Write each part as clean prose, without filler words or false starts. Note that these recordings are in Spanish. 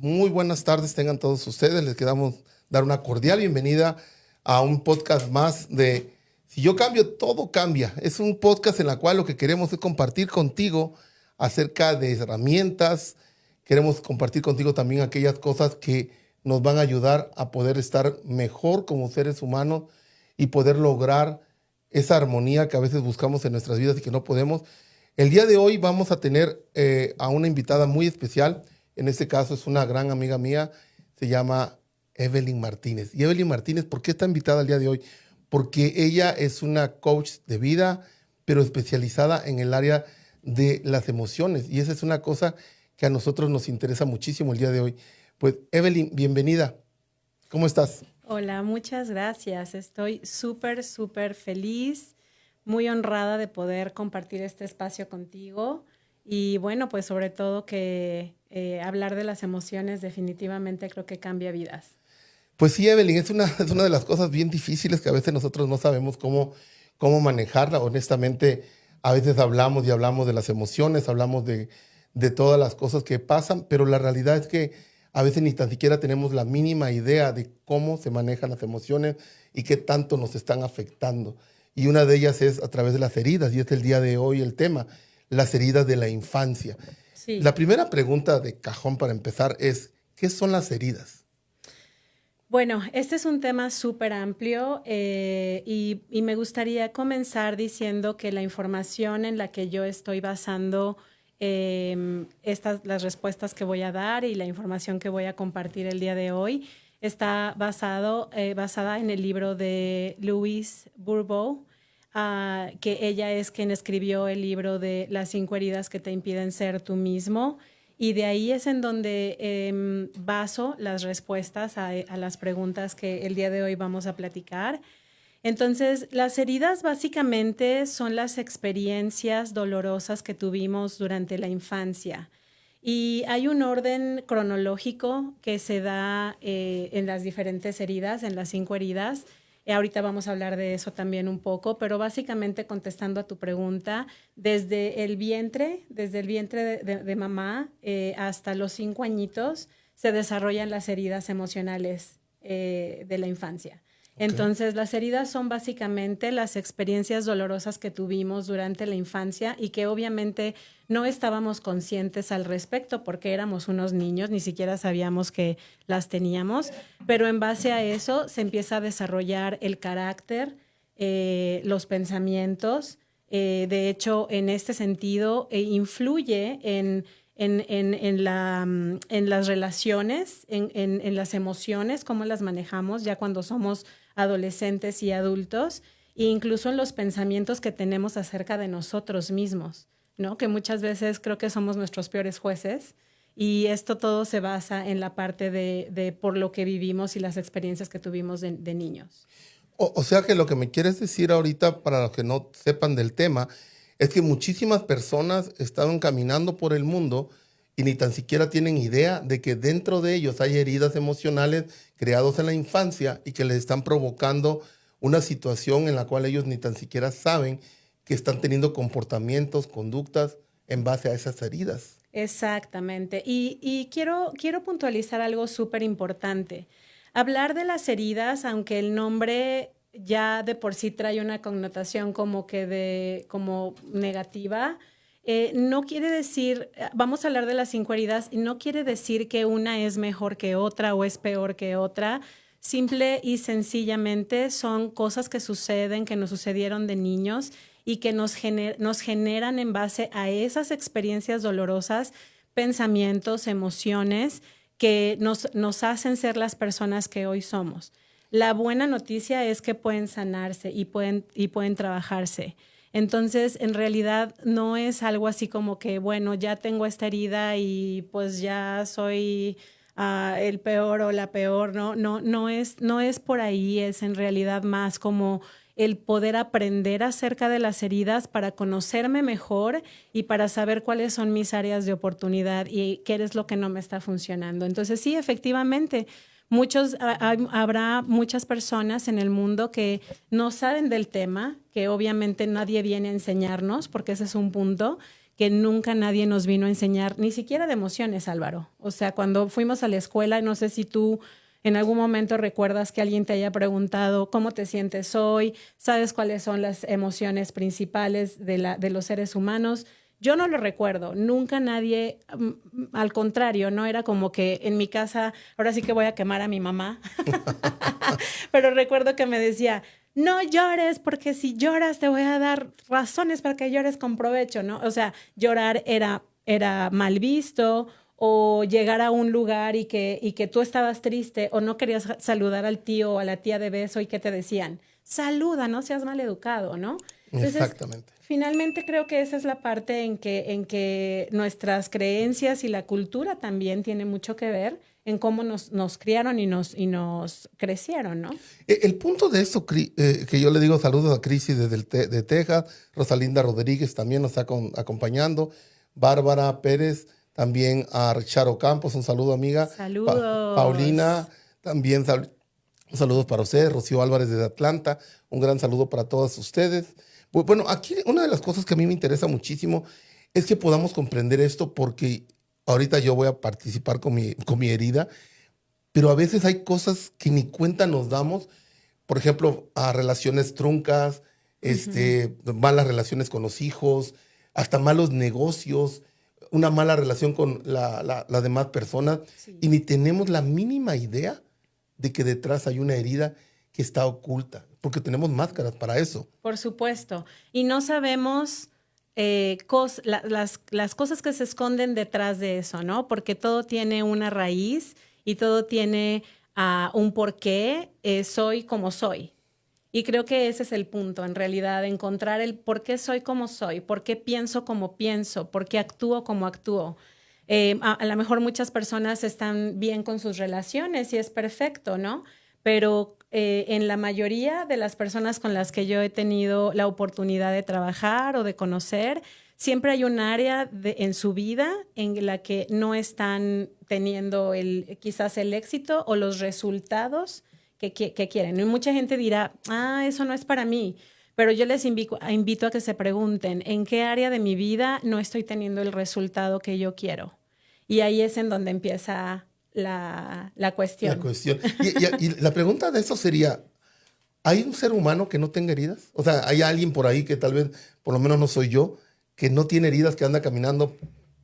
Muy buenas tardes tengan todos ustedes. Les queremos dar una cordial bienvenida a un podcast más de Si yo cambio, todo cambia. Es un podcast en el cual lo que queremos es compartir contigo acerca de herramientas. Queremos compartir contigo también aquellas cosas que nos van a ayudar a poder estar mejor como seres humanos y poder lograr esa armonía que a veces buscamos en nuestras vidas y que no podemos. El día de hoy vamos a tener a una invitada muy especial. En este caso es una gran amiga mía, se llama Evelyn Martínez. Y Evelyn Martínez, ¿por qué está invitada el día de hoy? Porque ella es una coach de vida, pero especializada en el área de las emociones. Y esa es una cosa que a nosotros nos interesa muchísimo el día de hoy. Pues Evelyn, bienvenida. ¿Cómo estás? Hola, muchas gracias. Estoy súper feliz, muy honrada de poder compartir este espacio contigo. Y bueno, pues sobre todo que hablar de las emociones definitivamente creo que cambia vidas. Pues sí, Evelyn, es una de las cosas bien difíciles que a veces nosotros no sabemos cómo manejarla. Honestamente, a veces hablamos de las emociones, hablamos de todas las cosas que pasan, pero la realidad es que a veces ni tan siquiera tenemos la mínima idea de cómo se manejan las emociones y qué tanto nos están afectando. Y una de ellas es a través de las heridas, y es el día de hoy el tema, las heridas de la infancia. Sí. La primera pregunta de cajón para empezar es, ¿qué son las heridas? Bueno, este es un tema súper amplio y me gustaría comenzar diciendo que la información en la que yo estoy basando las respuestas que voy a dar y la información que voy a compartir el día de hoy está basada en el libro de Louise Bourbeau, que ella es quien escribió el libro de Las 5 heridas que te impiden ser tú mismo. Y de ahí es en donde baso las respuestas a las preguntas que el día de hoy vamos a platicar. Entonces, las heridas básicamente son las experiencias dolorosas que tuvimos durante la infancia. Y hay un orden cronológico que se da en las diferentes heridas, en las 5 heridas. Ahorita vamos a hablar de eso también un poco, pero básicamente contestando a tu pregunta, desde el vientre de mamá hasta los 5 añitos se desarrollan las heridas emocionales de la infancia. Okay. Entonces, las heridas son básicamente las experiencias dolorosas que tuvimos durante la infancia y que obviamente no estábamos conscientes al respecto porque éramos unos niños, ni siquiera sabíamos que las teníamos, pero en base a eso se empieza a desarrollar el carácter, los pensamientos. De hecho, en este sentido, influye en las relaciones, en las emociones, cómo las manejamos ya cuando somos adolescentes y adultos, e incluso en los pensamientos que tenemos acerca de nosotros mismos, ¿no? Que muchas veces creo que somos nuestros peores jueces y esto todo se basa en la parte de por lo que vivimos y las experiencias que tuvimos de niños. O sea que lo que me quieres decir ahorita, para los que no sepan del tema, es que muchísimas personas están caminando por el mundo y ni tan siquiera tienen idea de que dentro de ellos hay heridas emocionales creadas en la infancia y que les están provocando una situación en la cual ellos ni tan siquiera saben que están teniendo comportamientos, conductas en base a esas heridas. Exactamente. Y quiero puntualizar algo súper importante. Hablar de las heridas, aunque el nombre ya de por sí trae una connotación como negativa, no quiere decir, vamos a hablar de las 5 heridas, y no quiere decir que una es mejor que otra o es peor que otra. Simple y sencillamente son cosas que suceden, que nos sucedieron de niños y que nos generan en base a esas experiencias dolorosas, pensamientos, emociones que nos hacen ser las personas que hoy somos. La buena noticia es que pueden sanarse y pueden trabajarse. Entonces, en realidad no es algo así como que, bueno, ya tengo esta herida y pues ya soy el peor o la peor. No es por ahí, es en realidad más como el poder aprender acerca de las heridas para conocerme mejor y para saber cuáles son mis áreas de oportunidad y qué es lo que no me está funcionando. Entonces, sí, efectivamente, habrá muchas personas en el mundo que no saben del tema, que obviamente nadie viene a enseñarnos, porque ese es un punto, que nunca nadie nos vino a enseñar, ni siquiera de emociones, Álvaro. O sea, cuando fuimos a la escuela, no sé si tú en algún momento recuerdas que alguien te haya preguntado cómo te sientes hoy, sabes cuáles son las emociones principales de los seres humanos. Yo no lo recuerdo, nunca nadie, al contrario, no era como que en mi casa, ahora sí que voy a quemar a mi mamá, pero recuerdo que me decía, no llores porque si lloras te voy a dar razones para que llores con provecho, ¿no? O sea, llorar era mal visto o llegar a un lugar y que tú estabas triste o no querías saludar al tío o a la tía de beso y que te decían, saluda, no seas mal educado, ¿no? Entonces, Exactamente. finalmente creo que esa es la parte en que nuestras creencias y la cultura también tiene mucho que ver en cómo nos criaron y nos crecieron, ¿no? El punto de esto, que yo le digo saludos a Crisis desde de Texas, Rosalinda Rodríguez también nos está acompañando, Bárbara Pérez, también a Charo Campos, un saludo amiga. Saludos. Paulina, también saludos para ustedes, Rocío Álvarez desde Atlanta, un gran saludo para todas ustedes. Bueno, aquí una de las cosas que a mí me interesa muchísimo es que podamos comprender esto porque ahorita yo voy a participar con mi herida, pero a veces hay cosas que ni cuenta nos damos, por ejemplo, a relaciones truncas, malas relaciones con los hijos, hasta malos negocios, una mala relación con las demás personas, Sí. y ni tenemos la mínima idea de que detrás hay una herida que está oculta, porque tenemos máscaras para eso. Por supuesto. Y no sabemos las cosas que se esconden detrás de eso, ¿no? Porque todo tiene una raíz y todo tiene un porqué. Soy como soy. Y creo que ese es el punto, en realidad, encontrar el por qué soy como soy, por qué pienso como pienso, por qué actúo como actúo. A lo mejor muchas personas están bien con sus relaciones y es perfecto, ¿no? Pero en la mayoría de las personas con las que yo he tenido la oportunidad de trabajar o de conocer, siempre hay un área en su vida en la que no están teniendo quizás el éxito o los resultados que quieren. Y mucha gente dirá, eso no es para mí. Pero yo les invito a que se pregunten, ¿en qué área de mi vida no estoy teniendo el resultado que yo quiero? Y ahí es en donde empieza la cuestión. La cuestión. Y la pregunta de eso sería, ¿hay un ser humano que no tenga heridas? O sea, ¿hay alguien por ahí que tal vez, por lo menos no soy yo, que no tiene heridas, que anda caminando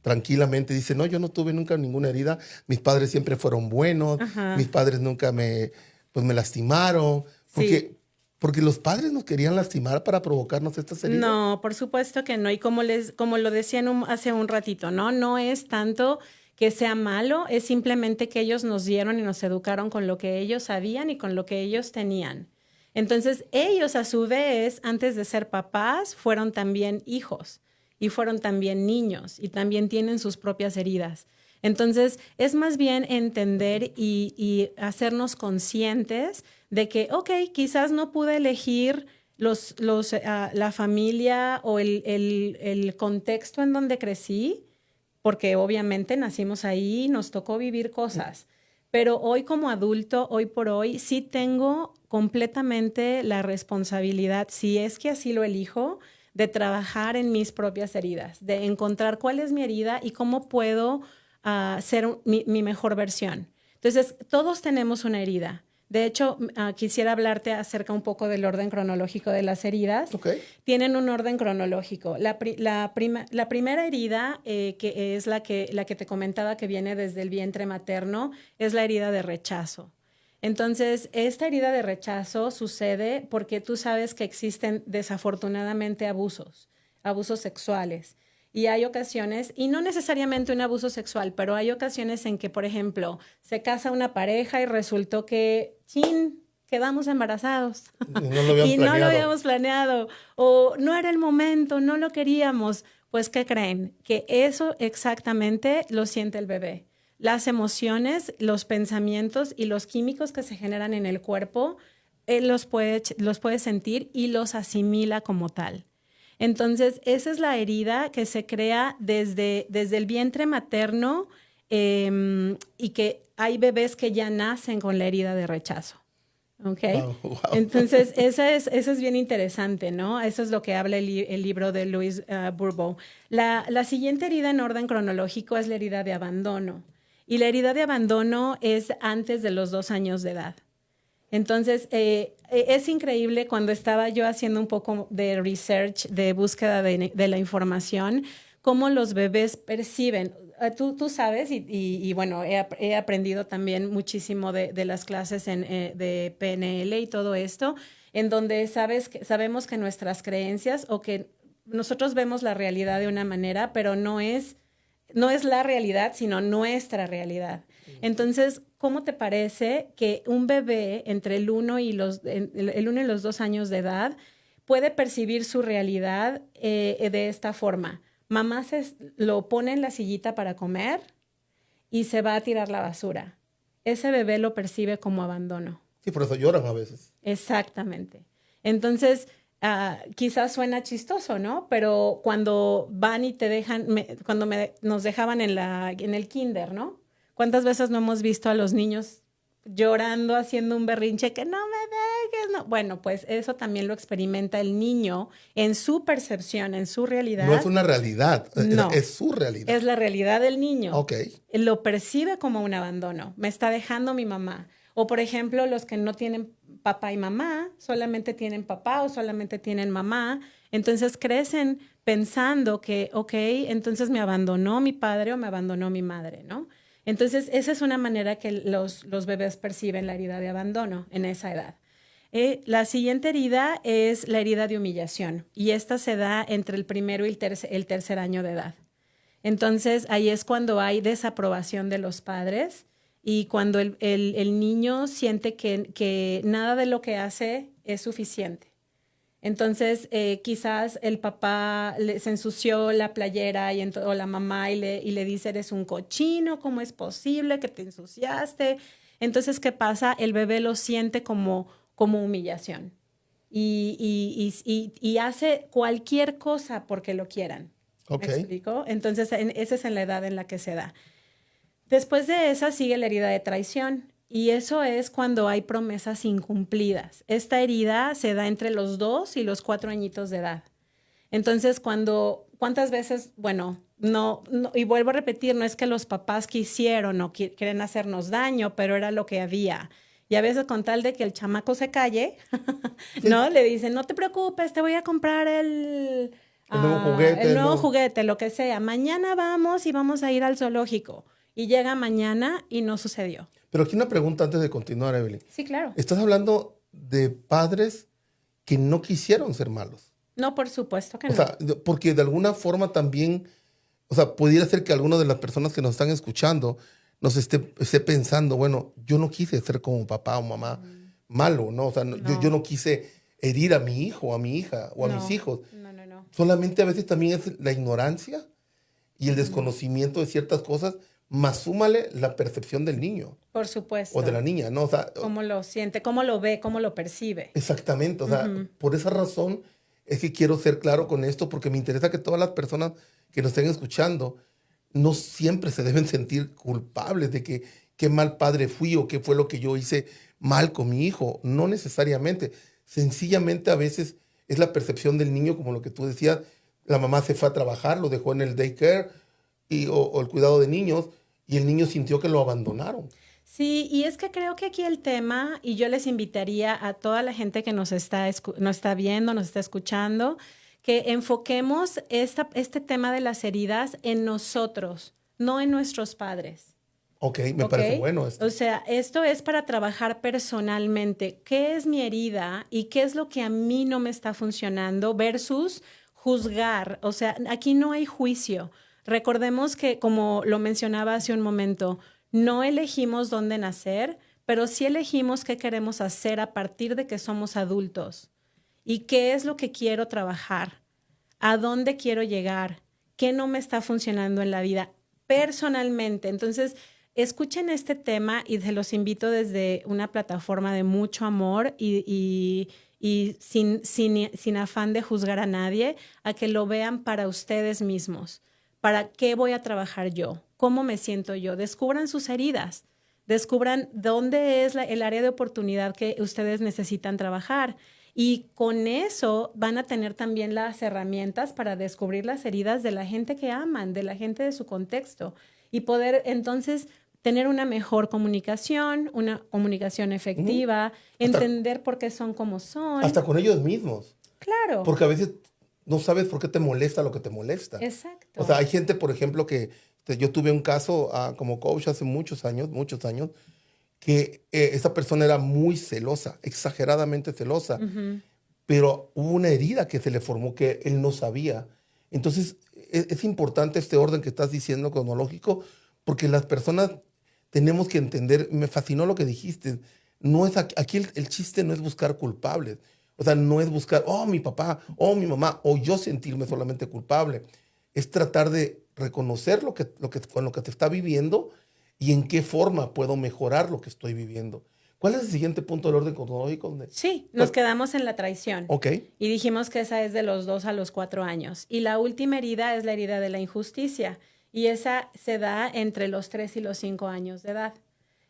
tranquilamente? Dice, no, yo no tuve nunca ninguna herida, mis padres siempre fueron buenos, Ajá. mis padres nunca me lastimaron. Sí. Porque los padres nos querían lastimar para provocarnos estas heridas. No, por supuesto que no. Y como lo decían hace un ratito, ¿no? No es tanto que sea malo, es simplemente que ellos nos dieron y nos educaron con lo que ellos sabían y con lo que ellos tenían. Entonces, ellos a su vez, antes de ser papás, fueron también hijos y fueron también niños y también tienen sus propias heridas. Entonces, es más bien entender y hacernos conscientes de que, ok, quizás no pude elegir la familia o el contexto en donde crecí, porque obviamente nacimos ahí, nos tocó vivir cosas. Pero hoy como adulto, hoy por hoy, sí tengo completamente la responsabilidad, si es que así lo elijo, de trabajar en mis propias heridas, de encontrar cuál es mi herida y cómo puedo ser mi mejor versión. Entonces, todos tenemos una herida. De hecho, quisiera hablarte acerca un poco del orden cronológico de las heridas. Okay. Tienen un orden cronológico. La primera herida, que es la que te comentaba que viene desde el vientre materno, es la herida de rechazo. Entonces, esta herida de rechazo sucede porque tú sabes que existen desafortunadamente abusos sexuales. Y hay ocasiones, y no necesariamente un abuso sexual, pero hay ocasiones en que, por ejemplo, se casa una pareja y resultó que, ¡chin!, quedamos embarazados. Y no lo habíamos planeado. O no era el momento, no lo queríamos. Pues, ¿qué creen? Que eso exactamente lo siente el bebé. Las emociones, los pensamientos y los químicos que se generan en el cuerpo, él los puede sentir y los asimila como tal. Entonces, esa es la herida que se crea desde el vientre materno y que hay bebés que ya nacen con la herida de rechazo. ¿Ok? Wow. Entonces, eso es bien interesante, ¿no? Eso es lo que habla el libro de Louis Bourbeau. La siguiente herida en orden cronológico es la herida de abandono. Y la herida de abandono es antes de los 2 años de edad. Entonces, es increíble cuando estaba yo haciendo un poco de research, de búsqueda de la información, cómo los bebés perciben. Tú sabes, y bueno, he aprendido también muchísimo de las clases de PNL y todo esto, en donde sabemos que nuestras creencias o que nosotros vemos la realidad de una manera, pero no es la realidad, sino nuestra realidad. Entonces, ¿cómo te parece que un bebé entre el 1 y los 2 años de edad puede percibir su realidad de esta forma? Mamá lo pone en la sillita para comer y se va a tirar la basura. Ese bebé lo percibe como abandono. Sí, por eso lloran a veces. Exactamente. Entonces, quizás suena chistoso, ¿no? Pero cuando van y te dejan, nos dejaban en el kinder, ¿no? ¿Cuántas veces no hemos visto a los niños llorando, haciendo un berrinche que no me dejes? No. Bueno, pues eso también lo experimenta el niño en su percepción, en su No es realidad. una realidad, No, es su realidad. es la realidad del niño. Ok. Lo percibe como un abandono. Me está dejando mi mamá. O, por ejemplo, los que no tienen papá y mamá, solamente tienen papá o solamente tienen mamá. Entonces crecen pensando que, ok, entonces me abandonó mi padre o me abandonó mi madre, ¿no? Entonces, esa es una manera que los bebés perciben la herida de abandono en esa edad. La siguiente herida es la herida de humillación y esta se da entre el primero y el tercer año de edad. Entonces, ahí es cuando hay desaprobación de los padres y cuando el niño siente que nada de lo que hace es suficiente. Entonces, quizás el papá se ensució la playera o la mamá y le dice, eres un cochino, ¿cómo es posible que te ensuciaste? Entonces, ¿qué pasa? El bebé lo siente como humillación y hace cualquier cosa porque lo quieran. Ok. ¿Me explico? Entonces, esa es en la edad en la que se da. Después de esa sigue la herida de traición y eso es cuando hay promesas incumplidas. Esta herida se da entre los 2 y los 4 añitos de edad. Entonces, ¿cuántas veces? Bueno, no, y vuelvo a repetir, no es que los papás quisieron o quieren hacernos daño, pero era lo que había. Y a veces con tal de que el chamaco se calle, ¿no? Le dicen, no te preocupes, te voy a comprar El nuevo juguete. el nuevo juguete, lo que sea. Mañana vamos y vamos a ir al zoológico. Y llega mañana y no sucedió. Pero aquí una pregunta antes de continuar, Evelyn. Sí, claro. Estás hablando de padres que no quisieron ser malos. No, por supuesto que no. O sea, porque de alguna forma también, o sea, pudiera ser que alguna de las personas que nos están escuchando nos esté pensando, bueno, yo no quise ser como papá o mamá malo, ¿no? O sea, No. yo no quise herir a mi hijo, a mi hija o a mis hijos. No. Solamente a veces también es la ignorancia y el desconocimiento de ciertas cosas, más súmale la percepción del niño. Por supuesto. O de la niña, ¿no? O sea, Cómo lo siente, cómo lo ve, cómo lo percibe. exactamente, o sea, por esa razón es que quiero ser claro con esto, porque me interesa que todas las personas que nos estén escuchando no siempre se deben sentir culpables de que qué mal padre fui o qué fue lo que yo hice mal con mi hijo. No necesariamente. Sencillamente a veces es la percepción del niño, como lo que tú decías, la mamá se fue a trabajar, lo dejó en el daycare o el cuidado de niños y el niño sintió que lo abandonaron. Sí, y es que creo que aquí el tema, y yo les invitaría a toda la gente que nos está viendo, nos está escuchando, que enfoquemos este tema de las heridas en nosotros, no en nuestros padres. Ok, me parece bueno esto. O sea, esto es para trabajar personalmente. ¿Qué es mi herida y qué es lo que a mí no me está funcionando versus juzgar? O sea, aquí no hay juicio. Recordemos que, como lo mencionaba hace un momento, no elegimos dónde nacer, pero sí elegimos qué queremos hacer a partir de que somos adultos. ¿Y qué es lo que quiero trabajar? ¿A dónde quiero llegar? ¿Qué no me está funcionando en la vida personalmente? Entonces, escuchen este tema y se los invito desde una plataforma de mucho amor y sin afán de juzgar a nadie, a que lo vean para ustedes mismos. ¿Para qué voy a trabajar yo? ¿Cómo me siento yo? Descubran sus heridas. descubran dónde es el área de oportunidad que ustedes necesitan trabajar. Y con eso van a tener también las herramientas para descubrir las heridas de la gente que aman, de la gente de su contexto, y poder entonces tener una mejor comunicación, una comunicación efectiva, entender por qué son como son. Hasta con ellos mismos. Claro. Porque a veces no sabes por qué te molesta lo que te molesta. Exacto. O sea, hay gente, por ejemplo, que yo tuve un caso como coach hace muchos años, que esa persona era muy celosa, exageradamente celosa, pero hubo una herida que se le formó que él no sabía. Entonces, es importante este orden que estás diciendo cronológico, porque las personas tenemos que entender, me fascinó lo que dijiste, no es aquí el chiste no es buscar culpables, o sea, no es buscar, oh, mi papá, oh, mi mamá, o yo sentirme solamente culpable, es tratar de reconocer con lo que te está viviendo y en qué forma puedo mejorar lo que estoy viviendo. ¿Cuál es el siguiente punto del orden cronológico? Sí, nos quedamos en la traición. Ok. Y dijimos que esa es de los 2 a los 4 años. Y la última herida es la herida de la injusticia. Y esa se da entre los 3 y los 5 años de edad.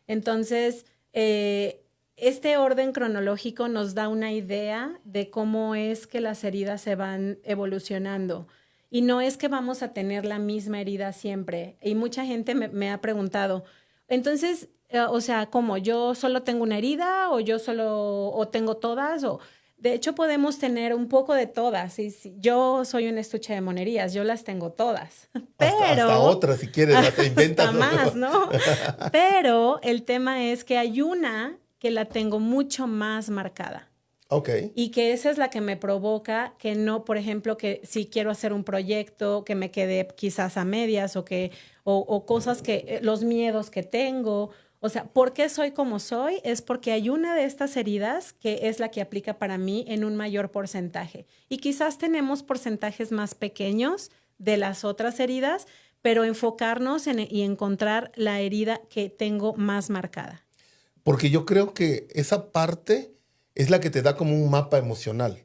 Entonces, este orden cronológico nos da una idea de cómo es que las heridas se van evolucionando. Y no es que vamos a tener la misma herida siempre. Y mucha gente me ha preguntado, entonces, o sea, ¿cómo? ¿Yo solo tengo una herida o tengo todas? De hecho, podemos tener un poco de todas. Y yo soy un estuche de monerías, yo las tengo todas. Pero hasta otras, si quieres, te inventas. Hasta más, ¿no? Pero el tema es que hay una que la tengo mucho más marcada. Okay. Y que esa es la que me provoca que no, por ejemplo, que si quiero hacer un proyecto, que me quede quizás a medias o cosas los miedos que tengo. O sea, ¿por qué soy como soy? Es porque hay una de estas heridas que es la que aplica para mí en un mayor porcentaje. Y quizás tenemos porcentajes más pequeños de las otras heridas, pero enfocarnos y encontrar la herida que tengo más marcada. Porque yo creo que esa parte es la que te da como un mapa emocional.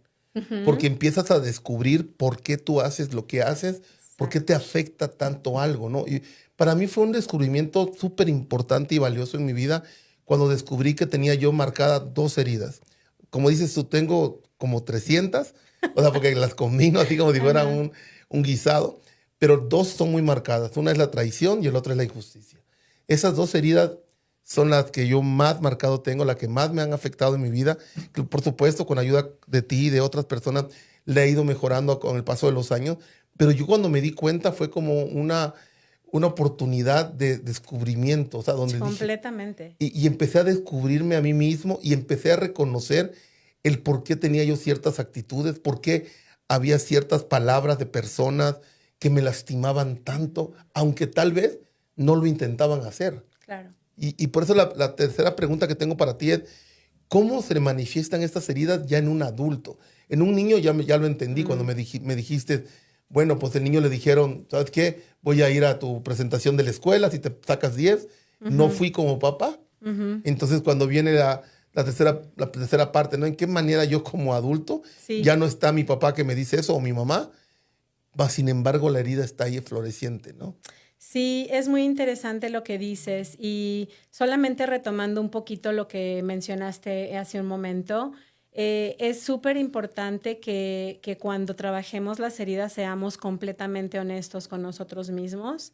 Porque empiezas a descubrir por qué tú haces lo que haces, por qué te afecta tanto algo, ¿no? Y para mí fue un descubrimiento súper importante y valioso en mi vida cuando descubrí que tenía yo marcadas 2 heridas. Como dices tú, tengo como 300, o sea, porque las combino así como si fuera un guisado, pero 2 son muy marcadas. Una es la traición y el otro es la injusticia. Esas 2 heridas son las que yo más marcado tengo, las que más me han afectado en mi vida. Que por supuesto, con ayuda de ti y de otras personas, le he ido mejorando con el paso de los años. Pero yo cuando me di cuenta fue como una oportunidad de descubrimiento. O sea, donde completamente. Y empecé a descubrirme a mí mismo y empecé a reconocer el por qué tenía yo ciertas actitudes, por qué había ciertas palabras de personas que me lastimaban tanto, aunque tal vez no lo intentaban hacer. Claro. Y por eso la tercera pregunta que tengo para ti es, ¿cómo se manifiestan estas heridas ya en un adulto? En un niño ya lo entendí cuando me dijiste, bueno, pues el niño le dijeron, ¿sabes qué? Voy a ir a tu presentación de la escuela, si te sacas 10, no fui como papá. Entonces cuando viene la tercera parte, ¿no? ¿En qué manera yo como adulto ya no está mi papá que me dice eso o mi mamá? Sin embargo, la herida está ahí floreciente, ¿no? Sí, es muy interesante lo que dices y solamente retomando un poquito lo que mencionaste hace un momento, es súper importante que cuando trabajemos las heridas seamos completamente honestos con nosotros mismos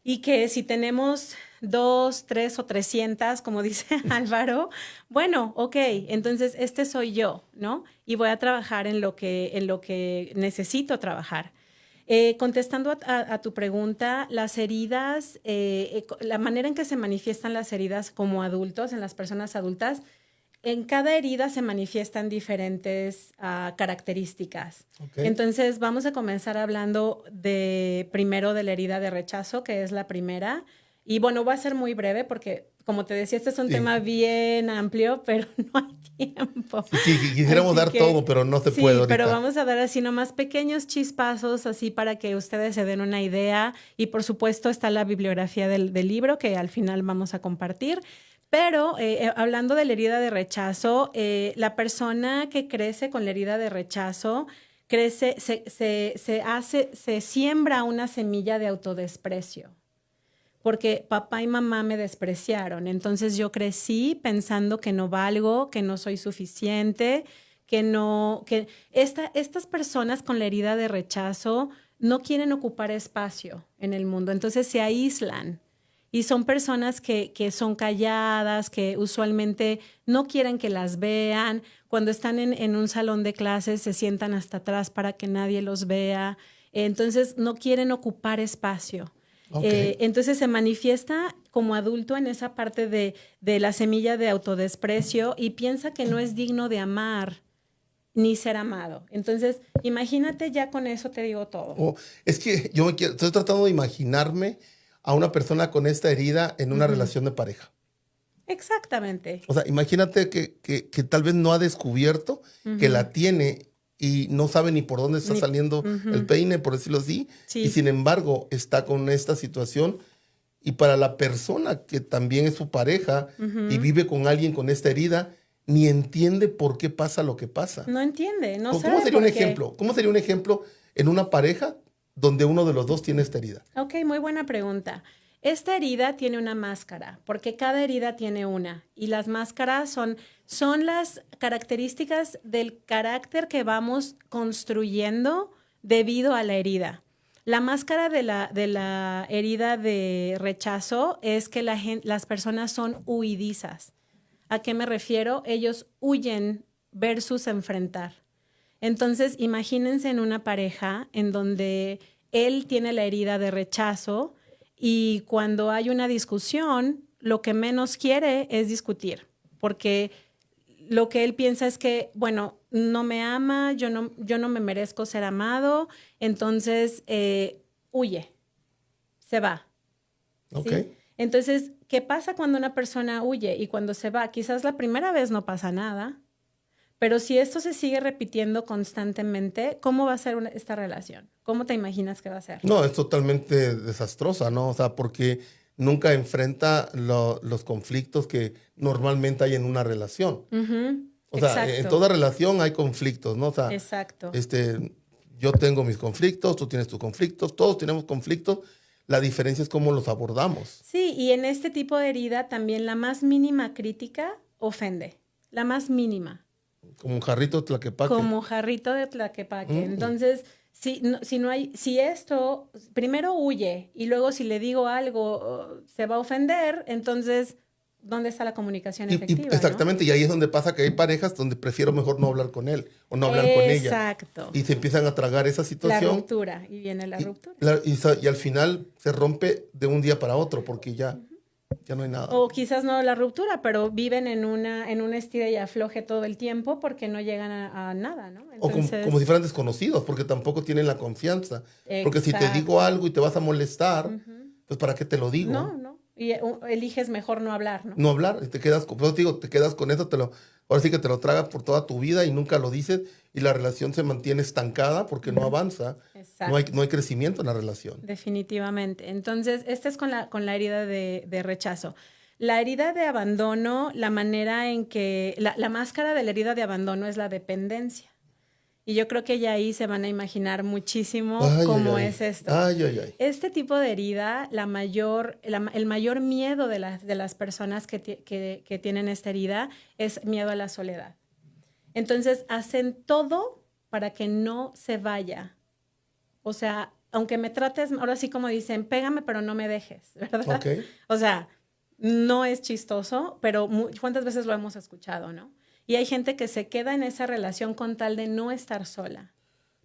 y que si tenemos 2, 3 o 300, como dice Álvaro, bueno, ok, entonces este soy yo, ¿no? Y voy a trabajar en lo que necesito trabajar. Contestando a tu pregunta, las heridas, la manera en que se manifiestan las heridas como adultos, en las personas adultas, en cada herida se manifiestan diferentes características. Okay. Entonces, vamos a comenzar hablando primero de la herida de rechazo, que es la primera. Y bueno, va a ser muy breve porque, como te decía, este es un tema bien amplio, pero no hay tiempo. Sí, quisiéramos dar todo, pero no se puede ahorita. Pero vamos a dar así nomás pequeños chispazos, así para que ustedes se den una idea. Y por supuesto está la bibliografía del libro que al final vamos a compartir. Pero hablando de la herida de rechazo, la persona que crece con la herida de rechazo, se siembra una semilla de autodesprecio. porque papá y mamá me despreciaron. Entonces yo crecí pensando que no valgo, que no soy suficiente, que estas personas con la herida de rechazo no quieren ocupar espacio en el mundo, entonces se aíslan. Y son personas que son calladas, que usualmente no quieren que las vean. Cuando están en un salón de clases se sientan hasta atrás para que nadie los vea. Entonces no quieren ocupar espacio. Okay. Entonces se manifiesta como adulto en esa parte de la semilla de autodesprecio y piensa que no es digno de amar ni ser amado. Entonces, imagínate, ya con eso te digo todo. Oh, es que estoy tratando de imaginarme a una persona con esta herida en una relación de pareja. Exactamente. O sea, imagínate que tal vez no ha descubierto que la tiene y no sabe ni por dónde está saliendo el peine, por decirlo así. Sí. Y sin embargo, está con esta situación. Y para la persona que también es su pareja y vive con alguien con esta herida, ni entiende por qué pasa lo que pasa. No entiende, no sabe ¿Cómo sería por un qué. ejemplo? ¿Cómo sería un ejemplo en una pareja donde uno de los dos tiene esta herida? Ok, muy buena pregunta. Esta herida tiene una máscara, porque cada herida tiene una. Y las máscaras son las características del carácter que vamos construyendo debido a la herida. La máscara de la herida de rechazo es que las personas son huidizas. ¿A qué me refiero? Ellos huyen versus enfrentar. Entonces, imagínense en una pareja en donde él tiene la herida de rechazo y cuando hay una discusión, lo que menos quiere es discutir, porque lo que él piensa es que, bueno, no me ama, yo no me merezco ser amado, entonces huye, se va. Ok. ¿Sí? Entonces, ¿qué pasa cuando una persona huye y cuando se va? Quizás la primera vez no pasa nada, pero si esto se sigue repitiendo constantemente, ¿cómo va a ser esta relación? ¿Cómo te imaginas que va a ser? No, es totalmente desastrosa, ¿no? O sea, porque nunca enfrenta los conflictos que normalmente hay en una relación. O sea, en Exacto. toda relación hay conflictos, ¿no? O sea, Exacto. Yo tengo mis conflictos, tú tienes tus conflictos, todos tenemos conflictos. La diferencia es cómo los abordamos. Sí, y en este tipo de herida también la más mínima crítica ofende, la más mínima. Como un jarrito tlaquepaque. Como jarrito de tlaquepaque. Entonces, si esto, primero huye y luego si le digo algo se va a ofender, entonces, ¿dónde está la comunicación efectiva? Exactamente, y ahí es donde pasa que hay parejas donde prefiero mejor no hablar con él o no hablar con ella. Exacto. Y se empiezan a tragar esa situación. La ruptura, y viene la ruptura. Y al final se rompe de un día para otro porque ya no hay nada. O quizás no la ruptura, pero viven en un estira y afloje todo el tiempo porque no llegan a nada, ¿no? Entonces, o como si fueran desconocidos porque tampoco tienen la confianza. Porque si te digo algo y te vas a molestar, pues ¿para qué te lo digo? No. Y eliges mejor no hablar, ¿no? No hablar, te quedas con eso, ahora sí que te lo tragas por toda tu vida y nunca lo dices y la relación se mantiene estancada porque no avanza. Exacto. No hay crecimiento en la relación. Definitivamente. Entonces, esta es con la herida de rechazo. La herida de abandono, la manera en que, la máscara de la herida de abandono es la dependencia. Y yo creo que ya ahí se van a imaginar muchísimo cómo es esto. Este tipo de herida, el mayor miedo de las personas que tienen esta herida es miedo a la soledad. Entonces, hacen todo para que no se vaya. O sea, aunque me trates, ahora sí como dicen, pégame pero no me dejes, ¿verdad? Okay. O sea, no es chistoso, pero ¿cuántas veces lo hemos escuchado, no? Y hay gente que se queda en esa relación con tal de no estar sola.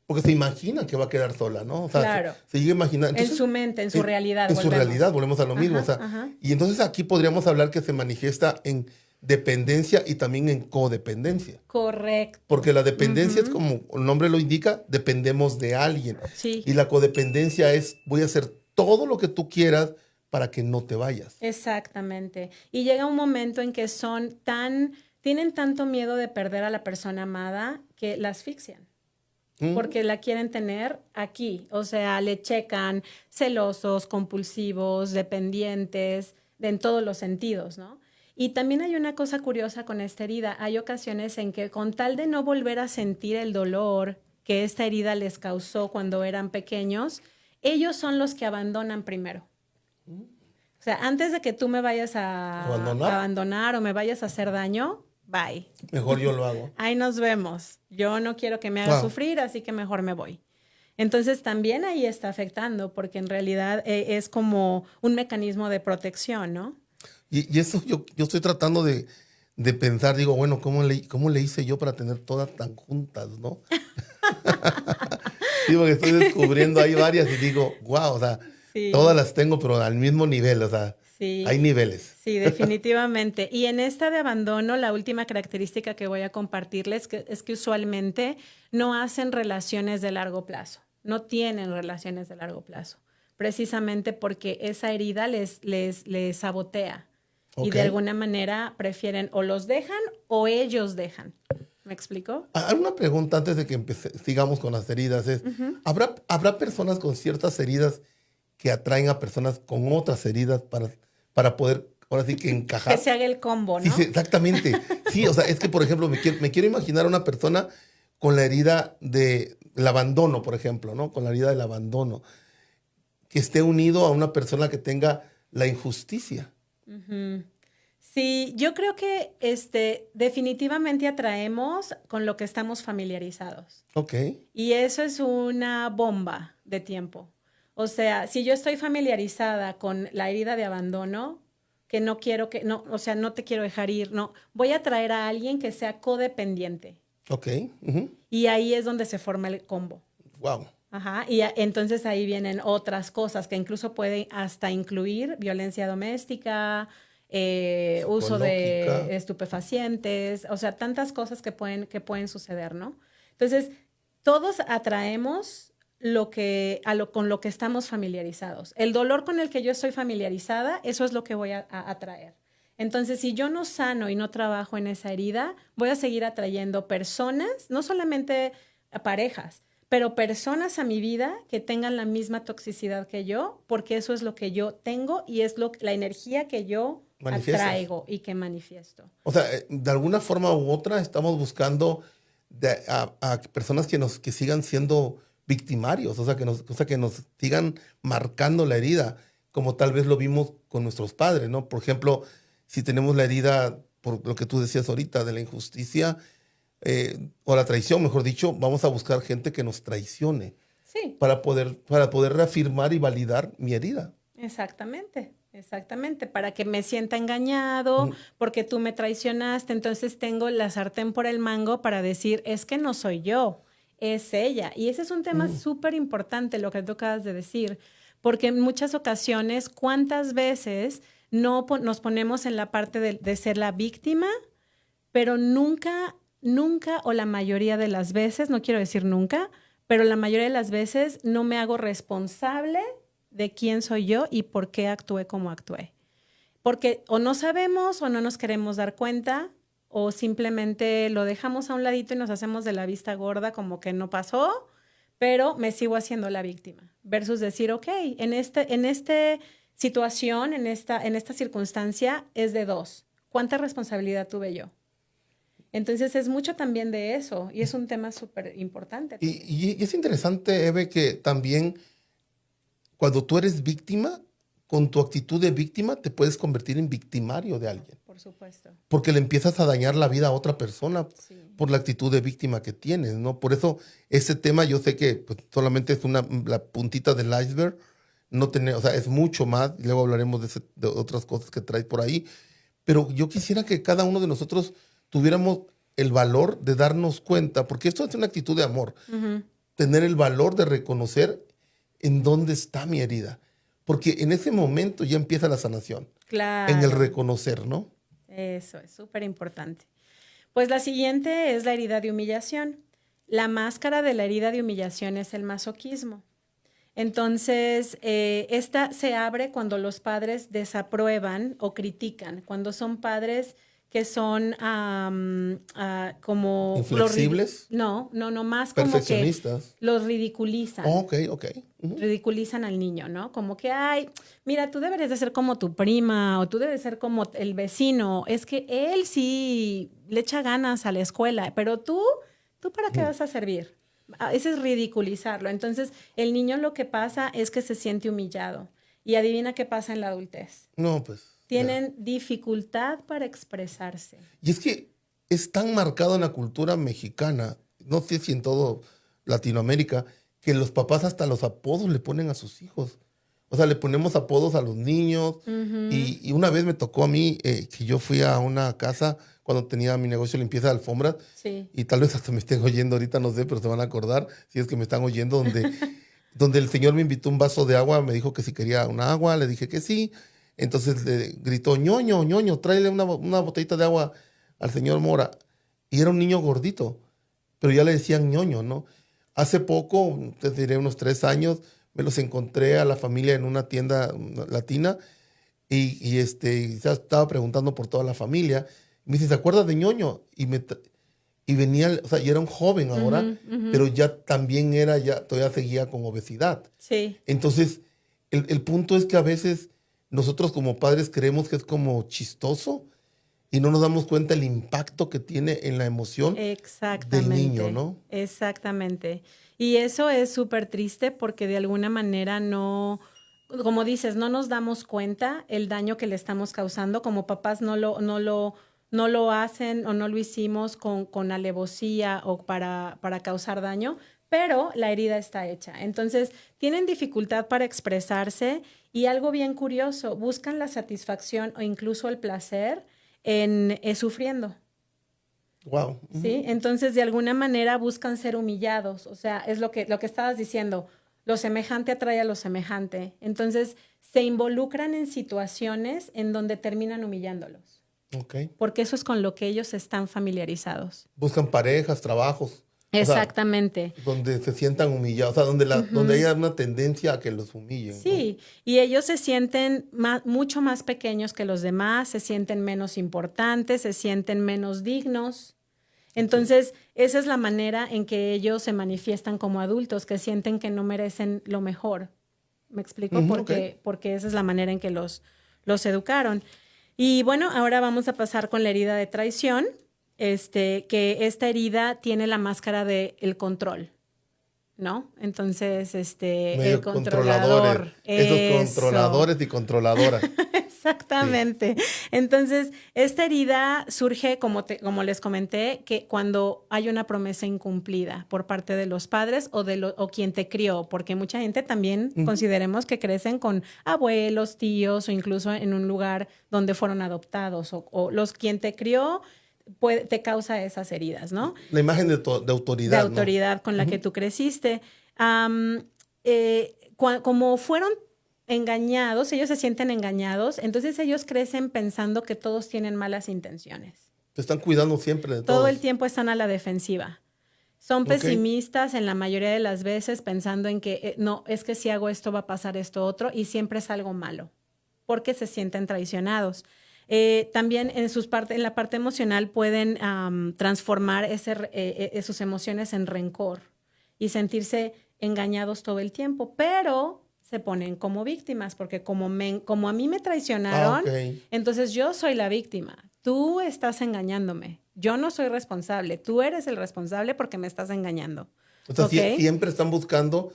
Porque se imagina que va a quedar sola, ¿no? O sea, claro. Se llega a imaginar. Entonces, en su mente, en su realidad. En su realidad, volvemos a lo mismo. O sea, y entonces aquí podríamos hablar que se manifiesta en dependencia y también en codependencia. Correcto. Porque la dependencia es como el nombre lo indica, dependemos de alguien. Sí. Y la codependencia es voy a hacer todo lo que tú quieras para que no te vayas. Exactamente. Y llega un momento en que tienen tanto miedo de perder a la persona amada que la asfixian. Porque la quieren tener aquí. O sea, le checan celosos, compulsivos, dependientes, en todos los sentidos, ¿no? Y también hay una cosa curiosa con esta herida. Hay ocasiones en que con tal de no volver a sentir el dolor que esta herida les causó cuando eran pequeños, ellos son los que abandonan primero. sea, antes de que tú me vayas a abandonar o me vayas a hacer daño, bye. Mejor yo lo hago. Ahí nos vemos. Yo no quiero que me hagas sufrir, así que mejor me voy. Entonces también ahí está afectando, porque en realidad es como un mecanismo de protección, ¿no? Y eso yo estoy tratando de pensar, digo, bueno, ¿cómo le hice yo para tener todas tan juntas, no? Digo que estoy descubriendo, hay varias y digo, wow, o sea, sí, todas las tengo, pero al mismo nivel, o sea, sí, hay niveles. Sí, definitivamente. Y en esta de abandono, la última característica que voy a compartirles es que usualmente no hacen relaciones de largo plazo, no tienen relaciones de largo plazo, precisamente porque esa herida les sabotea. Okay. Y de alguna manera prefieren o los dejan o ellos dejan. ¿Me explico? Hay una pregunta antes de que sigamos con las heridas. ¿Habrá personas con ciertas heridas que atraen a personas con otras heridas para poder, ahora sí que encajar? Que se haga el combo, ¿no? Sí, exactamente. Sí, o sea, es que, por ejemplo, me quiero imaginar a una persona con la herida del abandono, por ejemplo, ¿no? Con la herida del abandono. Que esté unido a una persona que tenga la injusticia. Sí, yo creo que definitivamente atraemos con lo que estamos familiarizados. Ok. Y eso es una bomba de tiempo. O sea, si yo estoy familiarizada con la herida de abandono, que no quiero o sea, no te quiero dejar ir, no, voy a traer a alguien que sea codependiente. Ok. Y ahí es donde se forma el combo. Wow. Ajá, y entonces ahí vienen otras cosas que incluso pueden hasta incluir violencia doméstica, uso de estupefacientes, o sea, tantas cosas que pueden suceder, ¿no? Entonces, todos atraemos con lo que estamos familiarizados. El dolor con el que yo estoy familiarizada, eso es lo que voy a atraer. Entonces, si yo no sano y no trabajo en esa herida, voy a seguir atrayendo personas, no solamente a parejas, pero personas a mi vida que tengan la misma toxicidad que yo, porque eso es lo que yo tengo y es la energía que yo atraigo y que manifiesto. O sea, de alguna forma u otra estamos buscando a personas que sigan siendo victimarios, o sea, que nos sigan marcando la herida, como tal vez lo vimos con nuestros padres, ¿no? Por ejemplo, si tenemos la herida, por lo que tú decías ahorita, de la injusticia, o la traición, mejor dicho, vamos a buscar gente que nos traicione. Sí. Para poder reafirmar y validar mi herida. Exactamente, para que me sienta engañado, porque tú me traicionaste, entonces tengo la sartén por el mango para decir, es que no soy yo, es ella. Y ese es un tema súper importante, lo que tú acabas de decir, porque en muchas ocasiones, ¿cuántas veces no nos ponemos en la parte de ser la víctima, pero nunca o la mayoría de las veces, no quiero decir nunca, pero la mayoría de las veces no me hago responsable de quién soy yo y por qué actué como actué? Porque o no sabemos o no nos queremos dar cuenta o simplemente lo dejamos a un ladito y nos hacemos de la vista gorda como que no pasó, pero me sigo haciendo la víctima. Versus decir, ok, en esta situación, en esta circunstancia es de dos. ¿Cuánta responsabilidad tuve yo? Entonces es mucho también de eso y es un tema súper importante. Y es interesante, Eve, que también cuando tú eres víctima, con tu actitud de víctima te puedes convertir en victimario de alguien. Por supuesto. Porque le empiezas a dañar la vida a otra persona por la actitud de víctima que tienes, ¿no? Por eso ese tema yo sé que pues, solamente es la puntita del iceberg, o sea, es mucho más, y luego hablaremos de otras cosas que traes por ahí, pero yo quisiera que cada uno de nosotros tuviéramos el valor de darnos cuenta, porque esto es una actitud de amor, tener el valor de reconocer en dónde está mi herida, porque en ese momento ya empieza la sanación. Claro. En el reconocer, ¿no? Eso es súper importante. Pues la siguiente es la herida de humillación. La máscara de la herida de humillación es el masoquismo. Entonces, esta se abre cuando los padres desaprueban o critican, cuando son padres que son como... ¿Inflexibles? No, más como que los ridiculizan. Oh, ok. Ridiculizan al niño, ¿no? Como que, ay, mira, tú deberías de ser como tu prima o tú debes ser como el vecino. Es que él sí le echa ganas a la escuela, pero tú ¿para qué vas a servir? Ese es ridiculizarlo. Entonces, el niño lo que pasa es que se siente humillado. Y adivina qué pasa en la adultez. No, pues. Tienen dificultad para expresarse. Y es que es tan marcado en la cultura mexicana, no sé si en todo Latinoamérica, que los papás hasta los apodos le ponen a sus hijos. O sea, le ponemos apodos a los niños. Y una vez me tocó a mí que yo fui a una casa cuando tenía mi negocio de limpieza de alfombras. Sí. Y tal vez hasta me estén oyendo ahorita, no sé, pero se van a acordar si es que me están oyendo, donde el señor me invitó un vaso de agua, me dijo que si quería una agua, le dije que sí. Entonces le gritó, ñoño, ñoño, tráele una botellita de agua al señor Mora. Y era un niño gordito, pero ya le decían ñoño, ¿no? Hace poco, te diré unos 3 años, me los encontré a la familia en una tienda latina y ya estaba preguntando por toda la familia. Me dice, ¿se acuerdas de ñoño? Y venía, o sea, y era un joven ahora, pero ya también todavía seguía con obesidad. Sí. Entonces, el punto es que a veces nosotros como padres creemos que es como chistoso y no nos damos cuenta el impacto que tiene en la emoción del niño, ¿no? Exactamente. Y eso es súper triste porque de alguna manera no, como dices, no nos damos cuenta el daño que le estamos causando. Como papás no lo hacen o no lo hicimos con alevosía o para causar daño, pero la herida está hecha. Entonces, tienen dificultad para expresarse y algo bien curioso, buscan la satisfacción o incluso el placer en sufriendo. Wow. ¿Sí? Entonces, de alguna manera buscan ser humillados. O sea, es lo que estabas diciendo. Lo semejante atrae a lo semejante. Entonces, se involucran en situaciones en donde terminan humillándolos. Okay. Porque eso es con lo que ellos están familiarizados. Buscan parejas, trabajos. Exactamente. O sea, donde se sientan humillados, o sea, donde haya una tendencia a que los humillen. Sí, ¿no? y ellos se sienten mucho más pequeños que los demás, se sienten menos importantes, se sienten menos dignos. Entonces, esa es la manera en que ellos se manifiestan como adultos, que sienten que no merecen lo mejor. ¿Me explico? Porque esa es la manera en que los educaron. Y bueno, ahora vamos a pasar con la herida de traición, que esta herida tiene la máscara del control, ¿no? Entonces, Medio el controlador. Esos controladores y controladoras. Exactamente. Sí. Entonces, esta herida surge, como les comenté, que cuando hay una promesa incumplida por parte de los padres o quien te crió, porque mucha gente también consideremos que crecen con abuelos, tíos o incluso en un lugar donde fueron adoptados o quien te crió te causa esas heridas, ¿no? La imagen de autoridad. De autoridad, ¿no? Con la que tú creciste. Como fueron engañados, ellos se sienten engañados, entonces ellos crecen pensando que todos tienen malas intenciones. Te están cuidando siempre de todo. Todo el tiempo están a la defensiva. Son pesimistas en la mayoría de las veces pensando en que no, es que si hago esto va a pasar esto otro y siempre es algo malo porque se sienten traicionados. También en la parte emocional pueden transformar sus emociones en rencor y sentirse engañados todo el tiempo, pero se ponen como víctimas porque como a mí me traicionaron, entonces yo soy la víctima. Tú estás engañándome. Yo no soy responsable. Tú eres el responsable porque me estás engañando. O sea, siempre están buscando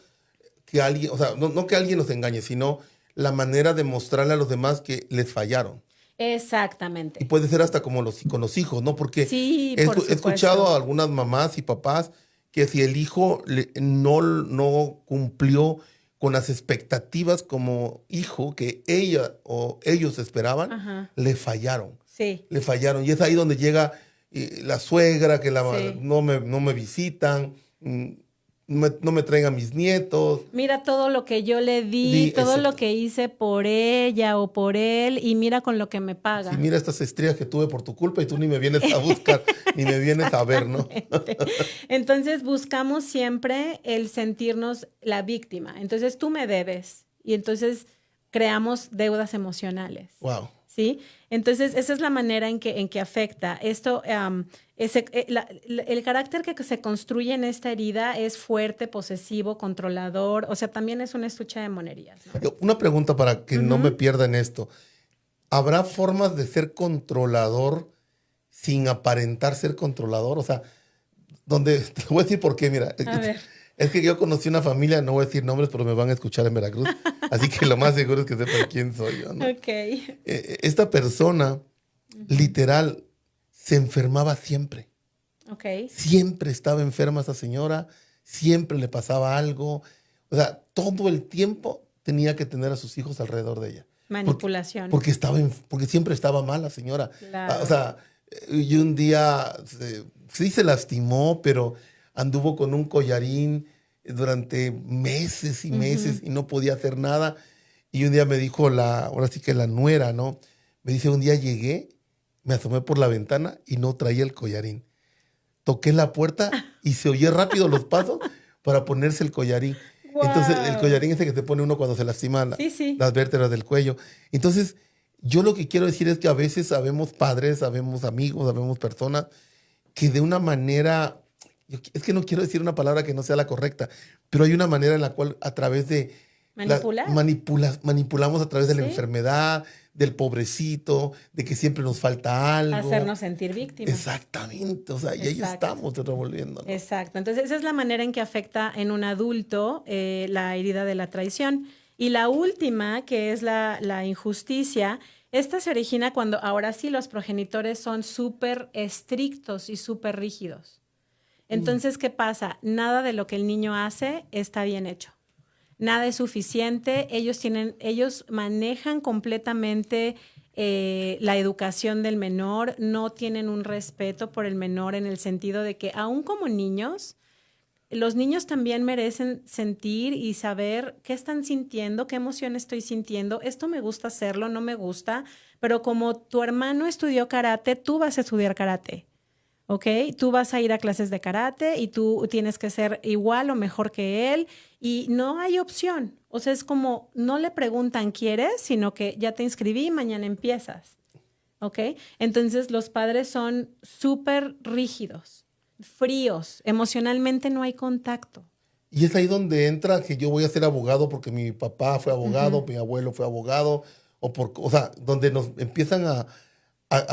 que alguien, o sea, no que alguien los engañe, sino la manera de mostrarle a los demás que les fallaron. Exactamente. Y puede ser hasta como con los hijos, ¿no? Porque sí, he escuchado a algunas mamás y papás que si el hijo no cumplió con las expectativas como hijo que ella o ellos esperaban, le fallaron. Sí. Le fallaron. Y es ahí donde llega la suegra, que no me visitan, no me traen a mis nietos. Mira todo lo que yo le di, todo lo que hice por ella o por él, y mira con lo que me paga. Sí, mira estas estrías que tuve por tu culpa y tú ni me vienes a buscar, ni me vienes a ver, ¿no? Entonces buscamos siempre el sentirnos la víctima. Entonces tú me debes y entonces creamos deudas emocionales. Wow. ¿Sí? Entonces, esa es la manera en que afecta. Esto, el carácter que se construye en esta herida es fuerte, posesivo, controlador. O sea, también es una estuche de monerías, ¿no? Una pregunta para que no me pierda en esto. ¿Habrá formas de ser controlador sin aparentar ser controlador? O sea, te voy a decir por qué, mira. A ver. Es que yo conocí una familia, no voy a decir nombres, pero me van a escuchar en Veracruz. Así que lo más seguro es que sepan quién soy yo, ¿no? Ok. Esta persona, literal, se enfermaba siempre. Ok. Siempre estaba enferma esa señora, siempre le pasaba algo. O sea, todo el tiempo tenía que tener a sus hijos alrededor de ella. Manipulación. Porque siempre estaba mal la señora. Claro. O sea, y un día sí se lastimó, pero anduvo con un collarín durante meses y meses y no podía hacer nada. Y un día me dijo ahora sí que la nuera, ¿no? Me dice, un día llegué, me asomé por la ventana y no traía el collarín. Toqué la puerta y se oye rápido los pasos para ponerse el collarín. Entonces, el Wow. collarín ese que se pone uno cuando se lastima Sí, sí. las vértebras del cuello. Entonces, yo lo que quiero decir es que a veces sabemos padres, sabemos amigos, sabemos personas que de una manera, es que no quiero decir una palabra que no sea la correcta, pero hay una manera en la cual a través de Manipular. manipulamos a través de la Sí. enfermedad, del pobrecito, de que siempre nos falta algo. Hacernos sentir víctimas. Exactamente, o sea, y ahí Exacto. estamos revolviendo, ¿no? Exacto. Entonces, esa es la manera en que afecta en un adulto la herida de la traición. Y la última, que es la injusticia, esta se origina cuando ahora sí los progenitores son súper estrictos y súper rígidos. Entonces, ¿qué pasa? Nada de lo que el niño hace está bien hecho. Nada es suficiente. Ellos manejan completamente la educación del menor, no tienen un respeto por el menor en el sentido de que aún como niños, los niños también merecen sentir y saber qué están sintiendo, qué emoción estoy sintiendo, esto me gusta hacerlo, no me gusta, pero como tu hermano estudió karate, tú vas a estudiar karate. ¿Ok? Tú vas a ir a clases de karate y tú tienes que ser igual o mejor que él y no hay opción. O sea, es como no le preguntan ¿quieres? Sino que ya te inscribí y mañana empiezas. ¿Ok? Entonces los padres son súper rígidos, fríos, emocionalmente no hay contacto. Y es ahí donde entra que yo voy a ser abogado porque mi papá fue abogado, mi abuelo fue abogado, o sea, donde nos empiezan a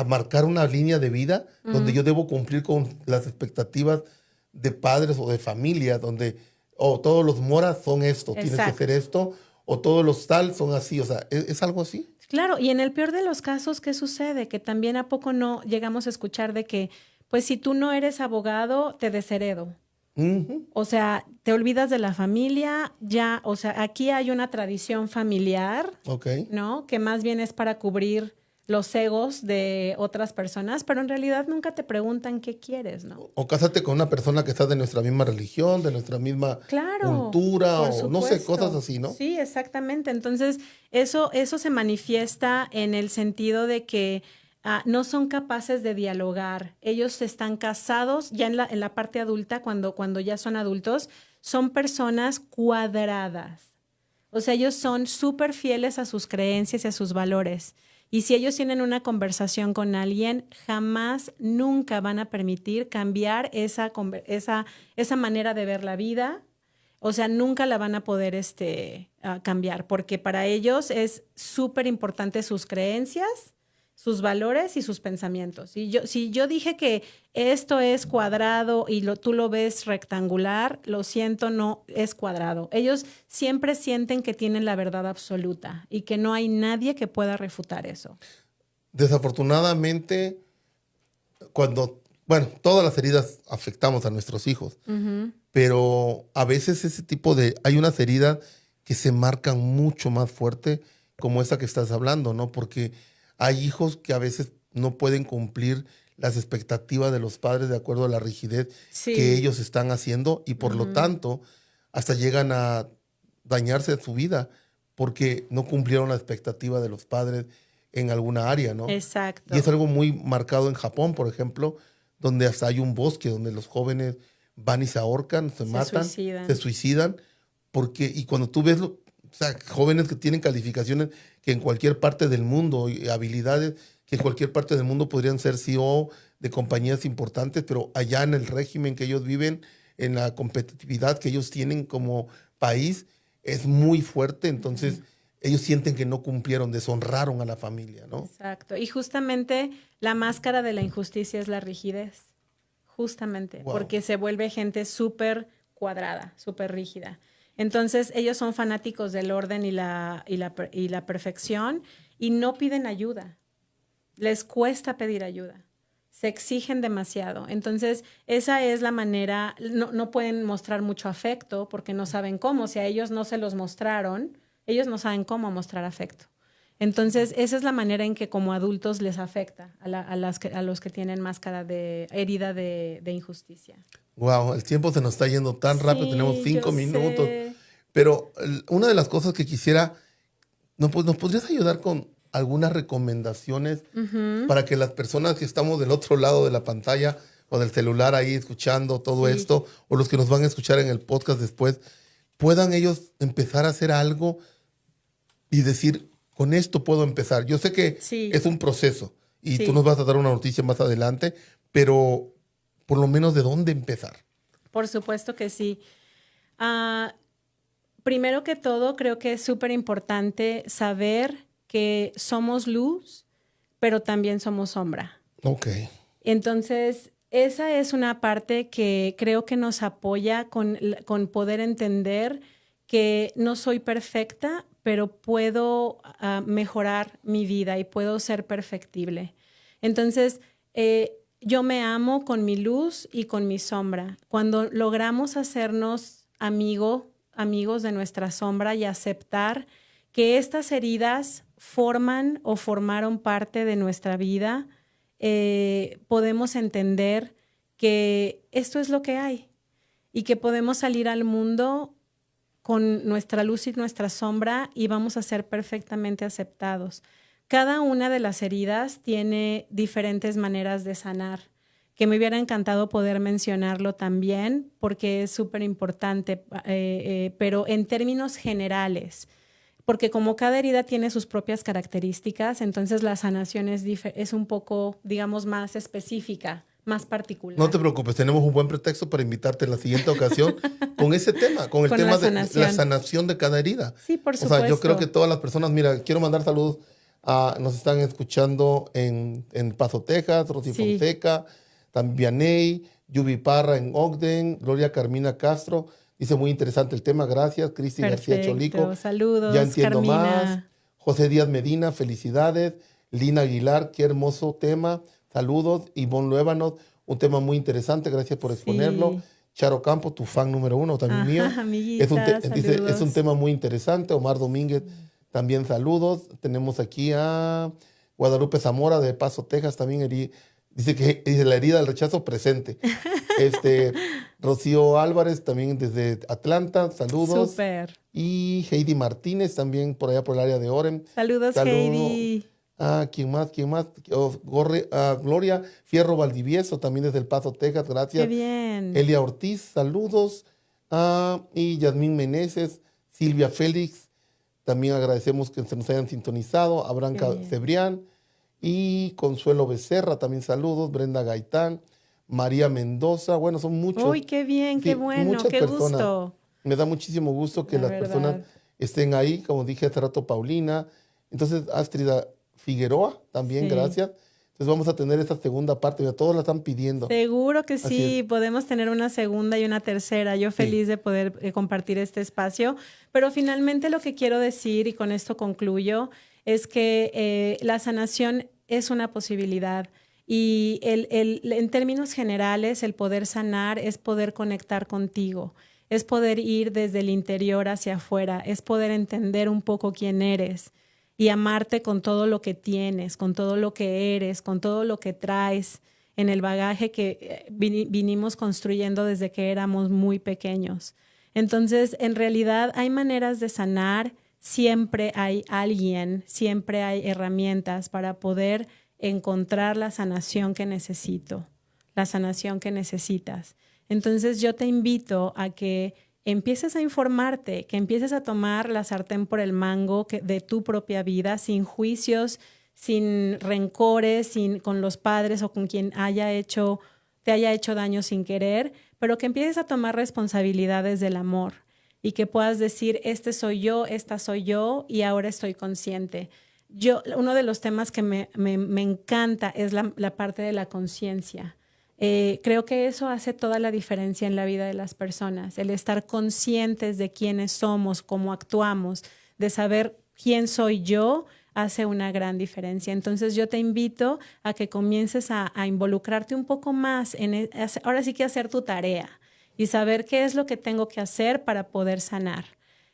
marcar una línea de vida donde yo debo cumplir con las expectativas de padres o de familia, donde todos los moras son esto, tienes que Exacto. hacer esto, o todos los tal son así, o sea, ¿es algo así? Claro, y en el peor de los casos, ¿qué sucede? Que también a poco no llegamos a escuchar de que, pues si tú no eres abogado, te desheredo. Ujú. O sea, te olvidas de la familia, ya, o sea, aquí hay una tradición familiar, Ok. ¿no? Que más bien es para cubrir los egos de otras personas, pero en realidad nunca te preguntan qué quieres, ¿no? O cásate con una persona que está de nuestra misma religión, de nuestra misma Claro, cultura, por o no sé, cosas supuesto. así, ¿no? Sí, exactamente. Entonces, eso se manifiesta en el sentido de que no son capaces de dialogar. Ellos están casados ya en la parte adulta, cuando ya son adultos, son personas cuadradas. O sea, ellos son súper fieles a sus creencias y a sus valores. Y si ellos tienen una conversación con alguien, jamás, nunca van a permitir cambiar esa manera de ver la vida. O sea, nunca la van a poder cambiar, porque para ellos es súper importante sus creencias, sus valores y sus pensamientos. Y si yo dije que esto es cuadrado y tú lo ves rectangular, lo siento, no es cuadrado. Ellos siempre sienten que tienen la verdad absoluta y que no hay nadie que pueda refutar eso. Desafortunadamente, bueno, todas las heridas afectamos a nuestros hijos, pero a veces hay unas heridas que se marcan mucho más fuerte, como esa que estás hablando, ¿no? Porque hay hijos que a veces no pueden cumplir las expectativas de los padres de acuerdo a la rigidez que Sí. ellos están haciendo y por lo tanto hasta llegan a dañarse su vida porque no cumplieron la expectativa de los padres en alguna área, ¿no? Exacto. Y es algo muy marcado en Japón, por ejemplo, donde hasta hay un bosque donde los jóvenes van y se ahorcan, se matan, suicidan. se suicidan, y cuando tú ves, o sea, jóvenes que tienen calificaciones que en cualquier parte del mundo, y habilidades que en cualquier parte del mundo podrían ser CEO de compañías importantes, pero allá en el régimen que ellos viven, en la competitividad que ellos tienen como país, es muy fuerte, entonces ellos sienten que no cumplieron, deshonraron a la familia, ¿no? Exacto. Y justamente la máscara de la injusticia es la rigidez. Justamente, Wow. porque se vuelve gente súper cuadrada, súper rígida. Entonces, ellos son fanáticos del orden y la perfección y no piden ayuda. Les cuesta pedir ayuda. Se exigen demasiado. Entonces, esa es la manera, no pueden mostrar mucho afecto porque no saben cómo. Si a ellos no se los mostraron, ellos no saben cómo mostrar afecto. Entonces, esa es la manera en que como adultos les afecta a los que tienen máscara de herida de injusticia. Wow, el tiempo se nos está yendo tan rápido, tenemos 5 minutos. Sé. Pero una de las cosas que quisiera, ¿nos podrías ayudar con algunas recomendaciones para que las personas que estamos del otro lado de la pantalla o del celular ahí escuchando todo esto, o los que nos van a escuchar en el podcast después, puedan ellos empezar a hacer algo y decir, con esto puedo empezar? Yo sé que es un proceso y tú nos vas a dar una noticia más adelante, pero por lo menos de dónde empezar. Por supuesto que sí. Primero que todo, creo que es súper importante saber que somos luz, pero también somos sombra. Ok. Entonces, esa es una parte que creo que nos apoya con poder entender que no soy perfecta, pero puedo mejorar mi vida y puedo ser perfectible. Entonces, yo me amo con mi luz y con mi sombra. Cuando logramos hacernos amigos de nuestra sombra y aceptar que estas heridas forman o formaron parte de nuestra vida, podemos entender que esto es lo que hay y que podemos salir al mundo con nuestra luz y nuestra sombra y vamos a ser perfectamente aceptados. Cada una de las heridas tiene diferentes maneras de sanar, que me hubiera encantado poder mencionarlo también porque es súper importante, pero en términos generales, porque como cada herida tiene sus propias características, entonces la sanación es un poco, digamos, más específica, más particular. No te preocupes, tenemos un buen pretexto para invitarte en la siguiente ocasión con ese tema, con el tema de la sanación de cada herida. Sí, por supuesto. O sea, yo creo que todas las personas, mira, quiero mandar saludos nos están escuchando en Paso, Texas, Rosy Fonseca, también Vianey, Yubi Parra en Ogden, Gloria Carmina Castro. Dice, muy interesante el tema, gracias. Cristi García Cholico. Saludos, ya entiendo Carmina. más. José Díaz Medina, felicidades. Lina Aguilar, qué hermoso tema. Saludos. Ivonne Luébanos, un tema muy interesante, gracias por exponerlo. Charo Campo, tu fan número 1, también mío. Amiguita, dice, es un tema muy interesante. Omar Domínguez, también saludos. Tenemos aquí a Guadalupe Zamora de Paso, Texas, también dice la herida del rechazo presente. Rocío Álvarez, también desde Atlanta, saludos. Súper. Y Heidi Martínez, también por allá por el área de Orem. Saludos, Heidi. ¿Quién más? Gloria Fierro Valdivieso, también desde El Paso, Texas, gracias. Qué bien. Elia Ortiz, saludos. Y Yasmín Meneses, Silvia Félix, también agradecemos que se nos hayan sintonizado. Abraham Cebrián y Consuelo Becerra, también saludos. Brenda Gaitán, María Mendoza, bueno, son muchos. ¡Uy, qué bien, qué bueno, qué gusto! Me da muchísimo gusto que las personas estén ahí, como dije hace rato, Paulina. Entonces, Astrid Figueroa, también, gracias. Entonces vamos a tener esta segunda parte, ya todos la están pidiendo. Seguro que sí, podemos tener una segunda y una tercera. Yo feliz de poder compartir este espacio. Pero finalmente lo que quiero decir, y con esto concluyo, es que la sanación es una posibilidad. Y en términos generales, el poder sanar es poder conectar contigo, es poder ir desde el interior hacia afuera, es poder entender un poco quién eres y amarte con todo lo que tienes, con todo lo que eres, con todo lo que traes en el bagaje que vinimos construyendo desde que éramos muy pequeños. Entonces, en realidad hay maneras de sanar, siempre hay alguien, siempre hay herramientas para poder encontrar la sanación que necesito, la sanación que necesitas. Entonces, yo te invito a que empieces a informarte, que empieces a tomar la sartén por el mango de tu propia vida, sin juicios, sin rencores, con los padres o con quien te haya hecho daño sin querer, pero que empieces a tomar responsabilidades del amor y que puedas decir, este soy yo, esta soy yo y ahora estoy consciente. Uno de los temas que me encanta es la parte de la conciencia. Creo que eso hace toda la diferencia en la vida de las personas, el estar conscientes de quiénes somos, cómo actuamos, de saber quién soy yo, hace una gran diferencia. Entonces yo te invito a que comiences a involucrarte un poco más ahora sí que hacer tu tarea y saber qué es lo que tengo que hacer para poder sanar.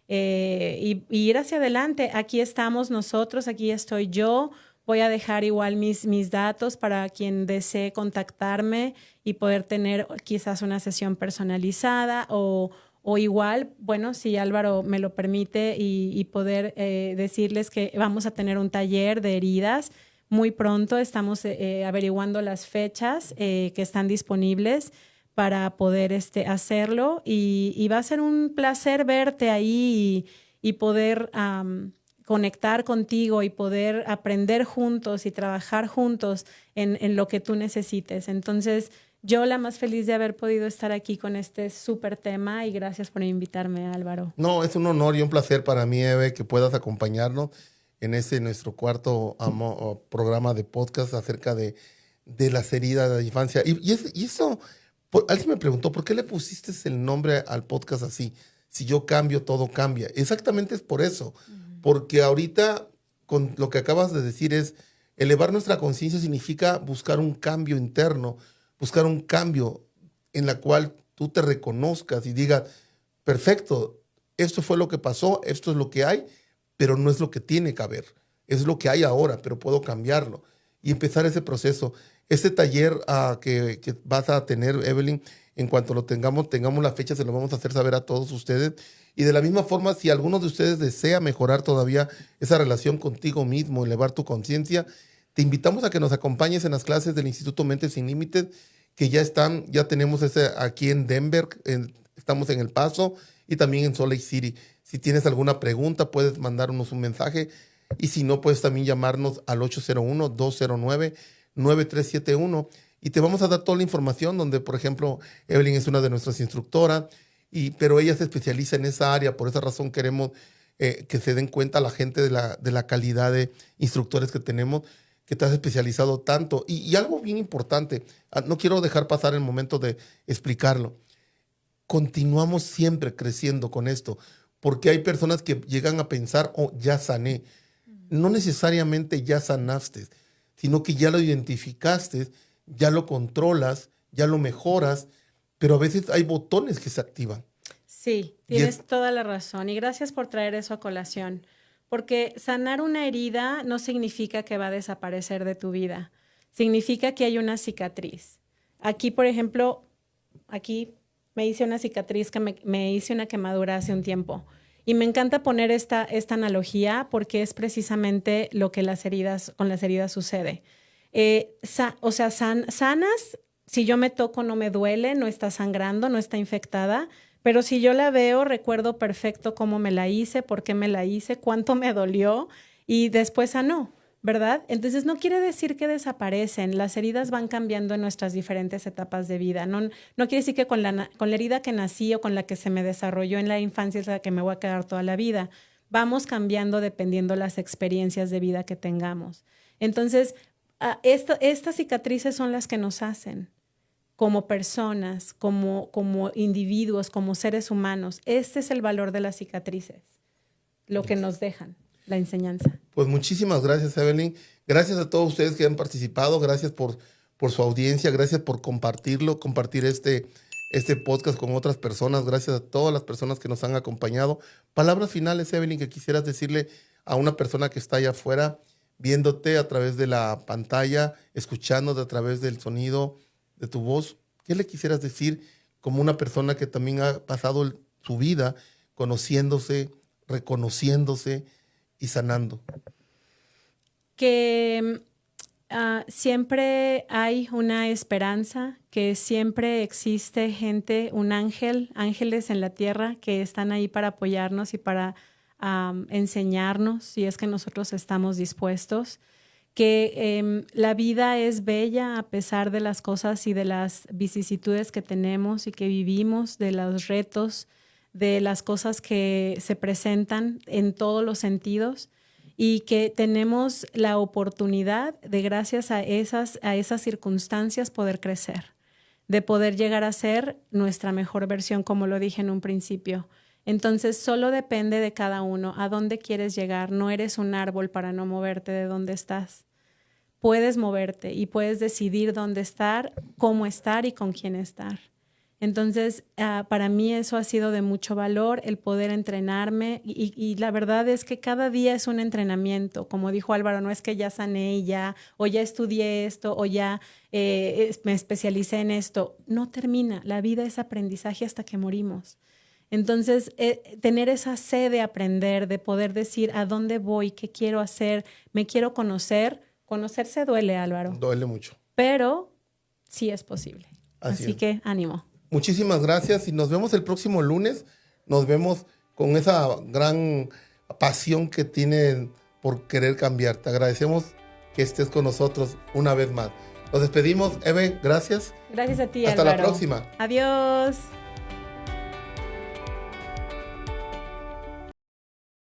Y ir hacia adelante. Aquí estamos nosotros, aquí estoy yo. Voy a dejar igual mis datos para quien desee contactarme y poder tener quizás una sesión personalizada o igual, bueno, si Álvaro me lo permite y poder decirles que vamos a tener un taller de heridas muy pronto. Estamos averiguando las fechas que están disponibles para poder hacerlo y va a ser un placer verte ahí y poder conectar contigo y poder aprender juntos y trabajar juntos en lo que tú necesites. Entonces, yo la más feliz de haber podido estar aquí con este súper tema y gracias por invitarme, Álvaro. No, es un honor y un placer para mí, Eve, que puedas acompañarnos en nuestro cuarto programa de podcast acerca de las heridas de la infancia. Y eso, alguien me preguntó, ¿por qué le pusiste el nombre al podcast así? Si yo cambio, todo cambia. Exactamente es por eso. Porque ahorita, con lo que acabas de decir, es elevar nuestra conciencia significa buscar un cambio interno, buscar un cambio en la cual tú te reconozcas y digas, perfecto, esto fue lo que pasó, esto es lo que hay, pero no es lo que tiene que haber. Es lo que hay ahora, pero puedo cambiarlo. Y empezar ese proceso. Este taller que vas a tener, Evelyn, en cuanto lo tengamos la fecha, se lo vamos a hacer saber a todos ustedes. Y de la misma forma, si alguno de ustedes desea mejorar todavía esa relación contigo mismo, elevar tu conciencia, te invitamos a que nos acompañes en las clases del Instituto Mentes Sin Límites, que ya tenemos ese aquí en Denver, estamos en El Paso y también en Salt Lake City. Si tienes alguna pregunta, puedes mandarnos un mensaje y si no, puedes también llamarnos al 801-209-9371 y te vamos a dar toda la información donde, por ejemplo, Evelyn es una de nuestras instructoras, pero ella se especializa en esa área. Por esa razón queremos que se den cuenta la gente de la calidad de instructores que tenemos, que te has especializado tanto. Y algo bien importante, no quiero dejar pasar el momento de explicarlo. Continuamos siempre creciendo con esto, porque hay personas que llegan a pensar, oh, ya sané. No necesariamente ya sanaste, sino que ya lo identificaste, ya lo controlas, ya lo mejoras, pero a veces hay botones que se activan. Sí, tienes toda la razón y gracias por traer eso a colación, porque sanar una herida no significa que va a desaparecer de tu vida, significa que hay una cicatriz. Aquí, por ejemplo, aquí me hice una cicatriz que me hice una quemadura hace un tiempo y me encanta poner esta analogía porque es precisamente lo que con las heridas sucede. Sanas, si yo me toco no me duele, no está sangrando, no está infectada, pero si yo la veo, recuerdo perfecto cómo me la hice, por qué me la hice, cuánto me dolió y después sanó, ¿verdad? Entonces no quiere decir que desaparecen, las heridas van cambiando en nuestras diferentes etapas de vida. No quiere decir que con la herida que nací o con la que se me desarrolló en la infancia es la que me voy a quedar toda la vida. Vamos cambiando dependiendo las experiencias de vida que tengamos. Entonces, estas cicatrices son las que nos hacen como personas, como individuos, como seres humanos. Este es el valor de las cicatrices, lo que nos dejan, la enseñanza. Pues muchísimas gracias, Evelyn. Gracias a todos ustedes que han participado. Gracias por su audiencia. Gracias por compartir este podcast con otras personas. Gracias a todas las personas que nos han acompañado. Palabras finales, Evelyn, que quisieras decirle a una persona que está allá afuera, viéndote a través de la pantalla, escuchándote a través del sonido de tu voz. ¿Qué le quisieras decir como una persona que también ha pasado su vida conociéndose, reconociéndose y sanando? Que siempre hay una esperanza, que siempre existe gente, ángeles en la tierra que están ahí para apoyarnos y para enseñarnos si es que nosotros estamos dispuestos, que la vida es bella a pesar de las cosas y de las vicisitudes que tenemos y que vivimos, de los retos, de las cosas que se presentan en todos los sentidos y que tenemos la oportunidad de, gracias a esas circunstancias, poder crecer. de poder llegar a ser nuestra mejor versión, como lo dije en un principio. Entonces, solo depende de cada uno a dónde quieres llegar. No eres un árbol para no moverte de donde estás. Puedes moverte y puedes decidir dónde estar, cómo estar y con quién estar. Entonces, para mí eso ha sido de mucho valor, el poder entrenarme y la verdad es que cada día es un entrenamiento. Como dijo Álvaro, no es que ya sané y ya, o ya estudié esto, o ya me especialicé en esto. No termina, la vida es aprendizaje hasta que morimos. Entonces, tener esa sed de aprender, de poder decir a dónde voy, qué quiero hacer, me quiero conocer. Conocerse duele, Álvaro. Duele mucho. Pero sí es posible. Así Así es. que ánimo. Muchísimas gracias y nos vemos el próximo lunes. Nos vemos con esa gran pasión que tienen por querer cambiar. Te agradecemos que estés con nosotros una vez más. Nos despedimos, Eve, gracias. Gracias a ti, Hasta Álvaro. la próxima. Adiós.